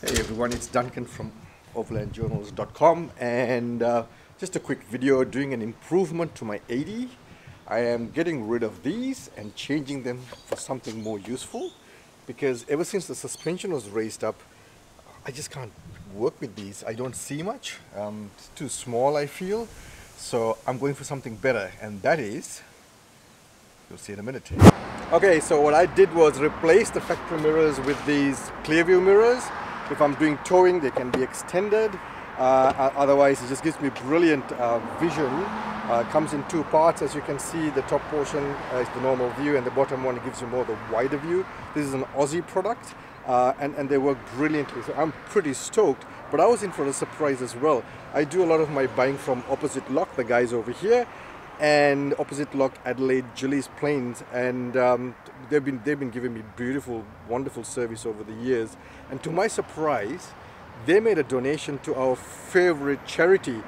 Hey everyone, it's Duncan from overlandjournals.com, and just a quick video doing an improvement to my 80. I am getting rid of these and changing them for something more useful, because ever since the suspension was raised up, I just can't work with these. I don't see much. It's too small, I feel. So I'm going for something better, and that is, you'll see in a minute. Okay, so what I did was replace the factory mirrors with these Clearview mirrors. If I'm doing towing, they can be extended. Otherwise, it just gives me brilliant vision. Comes in two parts, as you can see. The top portion is the normal view, and the bottom one gives you more the wider view. This is an Aussie product, and they work brilliantly. So I'm pretty stoked. But I was in for a surprise as well. I do a lot of my buying from Oposite Lock, the guys over here, and Oposite Lock Adelaide Gillies planes, and they've been giving me beautiful, wonderful service over the years. And to my surprise, they made a donation to our favorite charity.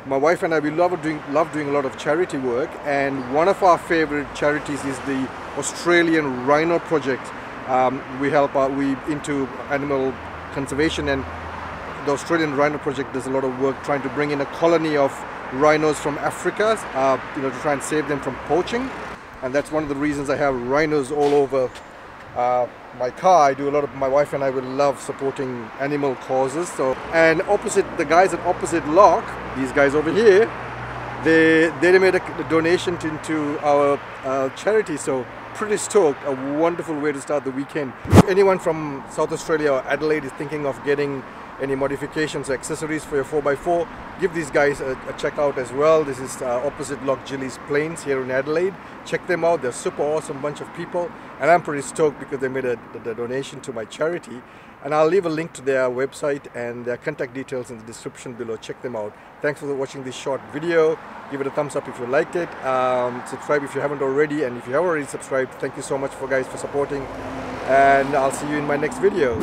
My wife and I, we love doing a lot of charity work, and one of our favorite charities is the Australian Rhino Project. We into animal conservation, and the Australian Rhino Project does a lot of work trying to bring in a colony of rhinos from Africa, to try and save them from poaching. And that's one of the reasons I have rhinos all over my car. My wife and I will love supporting animal causes. So, and the guys at Oposite Lock, these guys over here, they made a donation into our charity. So pretty stoked. A wonderful way to start the weekend. If anyone from South Australia or Adelaide is thinking of getting any modifications or accessories for your 4x4, give these guys a check out as well. This is Oposite Lock Gillies planes here in Adelaide. Check them out. They're super awesome bunch of people, and I'm pretty stoked because they made a donation to my charity. And I'll leave a link to their website and their contact details in the description below. Check them out. Thanks for watching this short video. Give it a thumbs up if you liked it. Subscribe if you haven't already, and if you have already subscribed, thank you so much for supporting, and I'll see you in my next video.